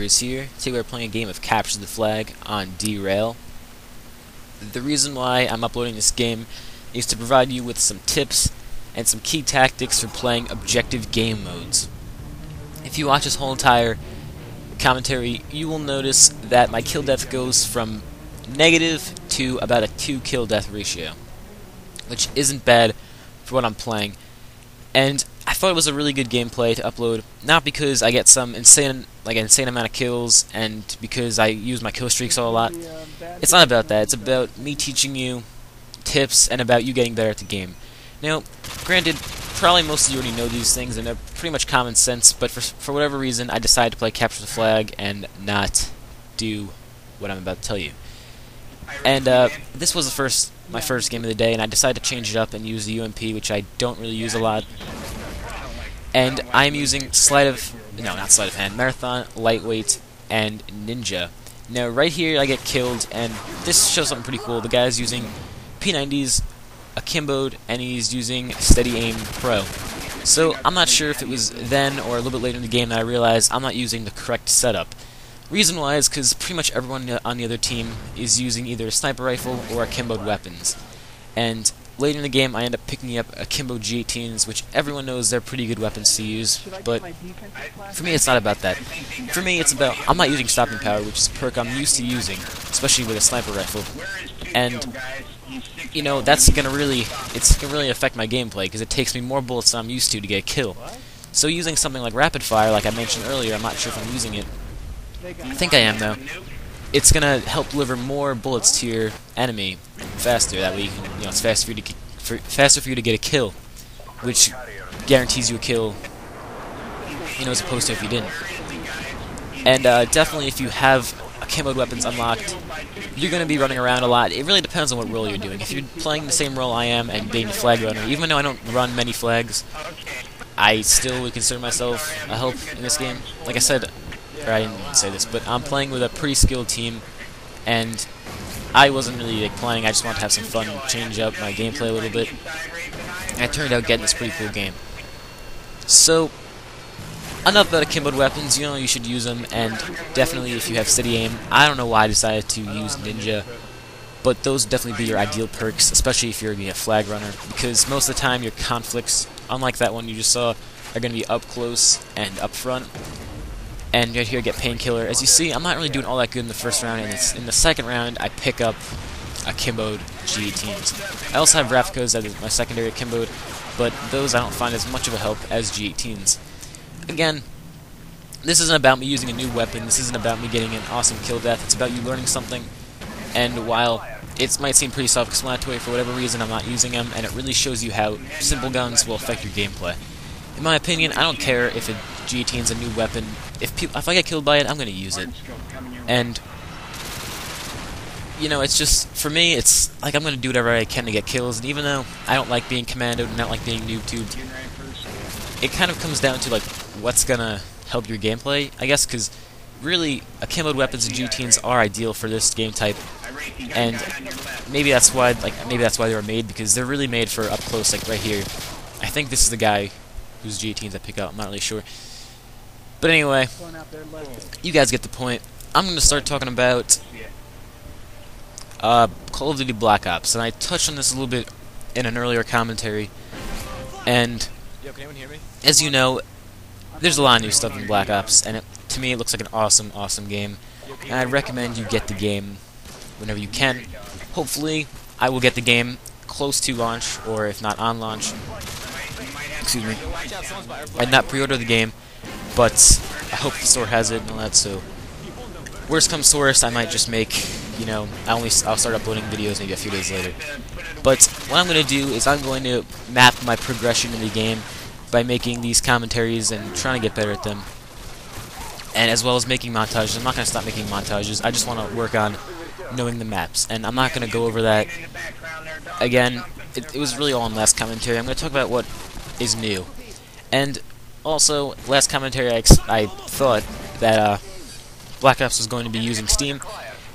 Valgriz here. Today we're playing a game of Capture the Flag on Derail. The reason why I'm uploading this game is to provide you with some tips and some key tactics for playing objective game modes. If you watch this whole entire commentary, you will notice that my kill death goes from negative to about a 2 kill death ratio, which isn't bad for what I'm playing. And I thought it was a really good gameplay to upload, not because I get some insane amount of kills and because I use my kill streaks a lot. It's not about that. It's about me teaching you tips and about you getting better at the game. Now, granted, probably most of you already know these things and they're pretty much common sense, but for whatever reason I decided to play Capture the Flag and not do what I'm about to tell you. And this was my first game of the day, and I decided to change it up and use the UMP, which I don't really use a lot. And I'm using Marathon, Lightweight, and Ninja. Now, right here I get killed, and this shows something pretty cool. The guy's using P90s, akimboed, and he's using Steady Aim Pro. So I'm not sure if it was then or a little bit later in the game that I realized I'm not using the correct setup. Reason why is because pretty much everyone on the other team is using either a sniper rifle or akimboed weapons. And later in the game I end up picking up akimbo G18s, which everyone knows they're pretty good weapons to use, but for me it's not about that. For me it's about, I'm not using stopping power, which is a perk I'm used to using, especially with a sniper rifle. And you know, it's gonna really affect my gameplay, because it takes me more bullets than I'm used to get a kill. So using something like rapid fire, like I mentioned earlier, I'm not sure if I'm using it. I think I am, though. It's gonna help deliver more bullets to your enemy faster. That way, you can, it's faster for you to get a kill, which guarantees you a kill, as opposed to if you didn't. And definitely, if you have akimboed weapons unlocked, you're gonna be running around a lot. It really depends on what role you're doing. If you're playing the same role I am and being the flag runner, even though I don't run many flags, I still would consider myself a help in this game. Like I said. I didn't say this, but I'm playing with a pretty skilled team, and I wasn't really planning. I just wanted to have some fun, change up my gameplay a little bit, and it turned out getting this pretty cool game. So, enough about akimboed weapons. You should use them, and definitely if you have steady aim. I don't know why I decided to use Ninja, but those would definitely be your ideal perks, especially if you're going to be a flag runner, because most of the time your conflicts, unlike that one you just saw, are going to be up close and up front. And right here, get Painkiller. As you see, I'm not really doing all that good in the first round, and in the second round, I pick up akimboed G18s. I also have Ravkas as my secondary akimboed, but those I don't find as much of a help as G18s. Again, this isn't about me using a new weapon. This isn't about me getting an awesome kill death. It's about you learning something. And while it might seem pretty self-explanatory, for whatever reason, I'm not using them, and it really shows you how simple guns will affect your gameplay. In my opinion, I don't care if a G18 is a new weapon. If I get killed by it, I'm going to use it. And, it's just, for me, it's like I'm going to do whatever I can to get kills. And even though I don't like being commandoed and not like being noob-tubed, it kind of comes down to, what's going to help your gameplay, I guess, because really, akimboed weapons and G18s are ideal for this game type. And maybe that's why they were made, because they're really made for up close, like right here. I think this is the guy whose G18s I pick up, I'm not really sure. But anyway, you guys get the point. I'm going to start talking about Call of Duty Black Ops, and I touched on this a little bit in an earlier commentary. And as you know, there's a lot of new stuff in Black Ops, and to me it looks like an awesome, awesome game. And I recommend you get the game whenever you can. Hopefully, I will get the game close to launch, or if not on launch. Excuse me. I'd not pre-order the game, but I hope the store has it and all that, so worst comes to worst, I might just make, I'll start uploading videos maybe a few days later. But what I'm going to do is I'm going to map my progression in the game by making these commentaries and trying to get better at them, and as well as making montages. I'm not going to stop making montages, I just want to work on knowing the maps, and I'm not going to go over that again. It was really all in last commentary. I'm going to talk about what is new. And also, last commentary I thought that Black Ops was going to be using Steam,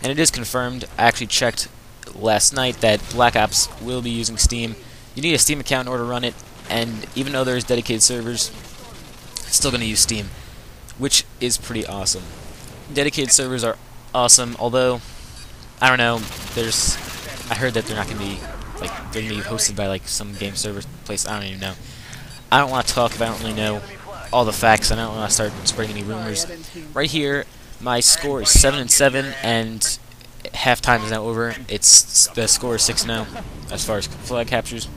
and it is confirmed. I actually checked last night that Black Ops will be using Steam. You need a Steam account in order to run it, and even though there's dedicated servers, it's still going to use Steam, which is pretty awesome. Dedicated servers are awesome, although I don't know. I heard that they're not gonna be they're gonna be hosted by some game server place. I don't even know. I don't want to talk if I don't really know all the facts. I don't want to start spreading any rumors. Right here, my score is 7-7, and halftime is now over. The score is 6-0 as far as flag captures.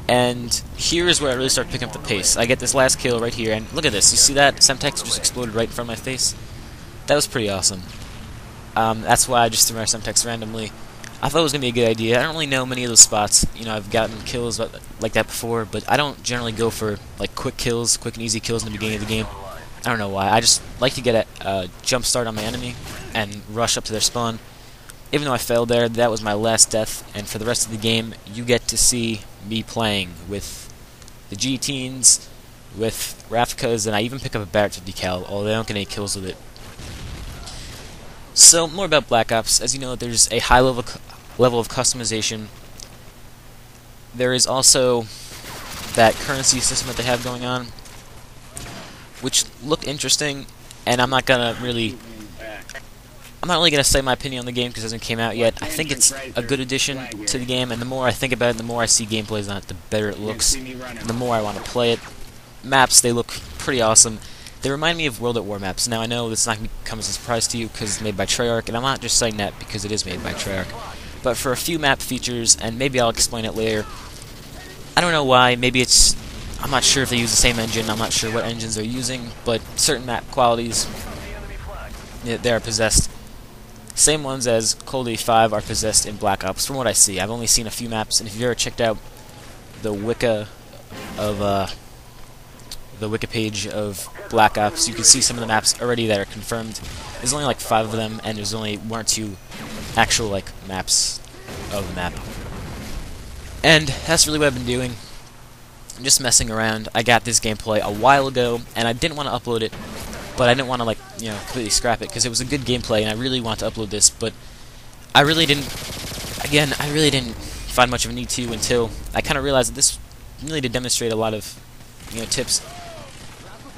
And here is where I really start picking up the pace. I get this last kill right here, and look at this. You see that? Semtex just exploded right in front of my face. That was pretty awesome. That's why I just threw my Semtex randomly. I thought it was going to be a good idea. I don't really know many of those spots. You know, I've gotten kills like that before, but I don't generally go for quick kills, quick and easy kills in the beginning of the game. I don't know why. I just like to get a jump start on my enemy and rush up to their spawn. Even though I failed there, that was my last death, and for the rest of the game, you get to see me playing with the G-Teens, with Rafkas, and I even pick up a Barrett 50 cal, although I don't get any kills with it. So, more about Black Ops. As you know, there's a high level of customization. There is also that currency system that they have going on, which looked interesting, and I'm not really going to say my opinion on the game because it hasn't came out yet. I think it's a good addition to the game, and the more I think about it, the more I see gameplays on it, the better it looks, and the more I want to play it. Maps, they look pretty awesome. They remind me of World at War maps. Now, I know this is not going to come as a surprise to you because it's made by Treyarch, and I'm not just saying that because it is made by Treyarch. But for a few map features, and maybe I'll explain it later, I don't know why. Maybe I'm not sure if they use the same engine. I'm not sure what engines they're using, but certain map qualities, they are possessed. Same ones as Cold 85 are possessed in Black Ops, from what I see. I've only seen a few maps, and if you've ever checked out the Wiki page of Black Ops, you can see some of the maps already that are confirmed. There's only 5 of them, and there's only 1 or 2 actual maps of the map. And that's really what I've been doing. I'm just messing around. I got this gameplay a while ago, and I didn't want to upload it, but I didn't want to completely scrap it because it was a good gameplay, and I really wanted to upload this, but I really didn't find much of a need to until I kind of realized that this really did demonstrate a lot of tips.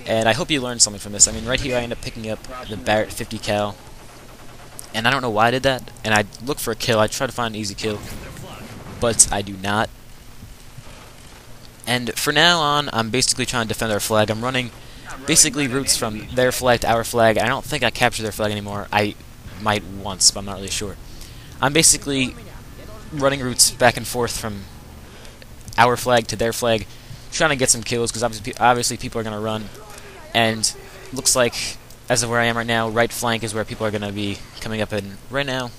And I hope you learned something from this. I mean, right here I end up picking up the Barrett 50 cal, and I don't know why I did that. And I look for a kill. I try to find an easy kill, but I do not. And for now on, I'm basically trying to defend our flag. I'm running basically routes from their flag to our flag. I don't think I captured their flag anymore. I might once, but I'm not really sure. I'm basically running routes back and forth from our flag to their flag, trying to get some kills, because obviously people are going to run. And looks like, as of where I am right now, right flank is where people are going to be coming up in right now.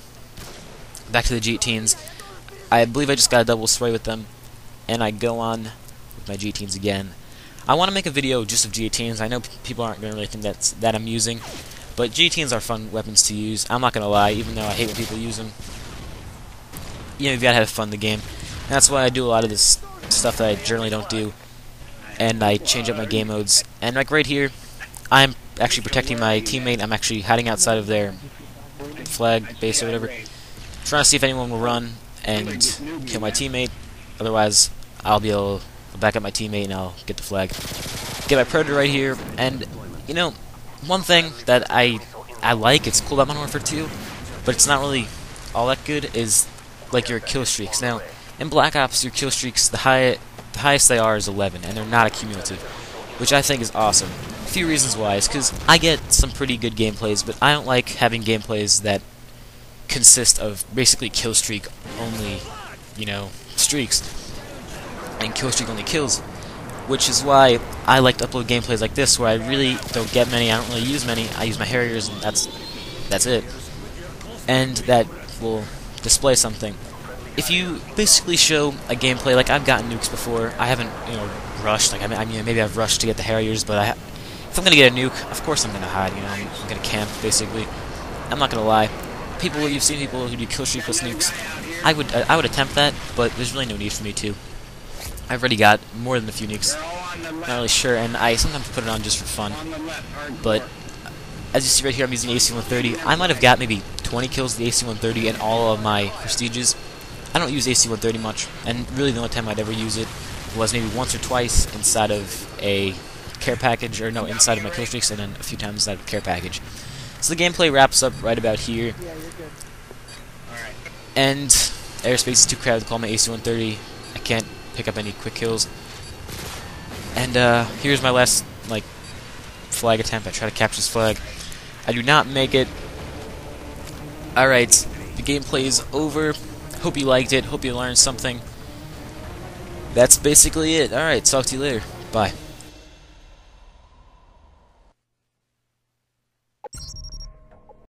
Back to the G-Teens. I believe I just got a double spray with them, and I go on with my G-Teens again. I want to make a video just of G-Teens. I know people aren't going to really think that's that amusing, but G-Teens are fun weapons to use. I'm not going to lie, even though I hate when people use them. You've got to have fun in the game. And that's why I do a lot of this stuff that I generally don't do, and I change up my game modes. And right here, I'm actually protecting my teammate. I'm actually hiding outside of their flag base or whatever, trying to see if anyone will run and kill my teammate. Otherwise, I'll be able to back up my teammate and I'll get the flag. Get my predator right here. And one thing that I like, it's cool about Modern Warfare 2, but it's not really all that good, is your kill streaks. Now, in Black Ops, your kill streaks, the highest they are is 11, and they're not accumulative, which I think is awesome. A few reasons why is because I get some pretty good gameplays, but I don't like having gameplays that consist of basically kill streak only, streaks, and kill streak only kills, which is why I like to upload gameplays like this, where I really don't get many, I don't really use many, I use my Harriers, and that's it. And that will display something. If you basically show a gameplay, I've gotten nukes before, I haven't, rushed, maybe I've rushed to get the Harriers, but if I'm gonna get a nuke, of course I'm gonna hide, I'm gonna camp, basically. I'm not gonna lie. You've seen people who do kill streak plus nukes. I would attempt that, but there's really no need for me to. I've already got more than a few nukes. Not really sure, and I sometimes put it on just for fun. But as you see right here, I'm using AC-130. I might have got maybe 20 kills with the AC-130 in all of my prestiges. I don't use AC-130 much, and really the only time I'd ever use it was maybe once or twice inside of a care package, or no, inside of my kill streaks, and then a few times inside of the care package. So the gameplay wraps up right about here. And airspace is too crowded to call my AC-130. I can't pick up any quick kills. And here's my last flag attempt. I try to capture this flag. I do not make it. Alright, the gameplay is over. Hope you liked it. Hope you learned something. That's basically it. Alright, talk to you later. Bye.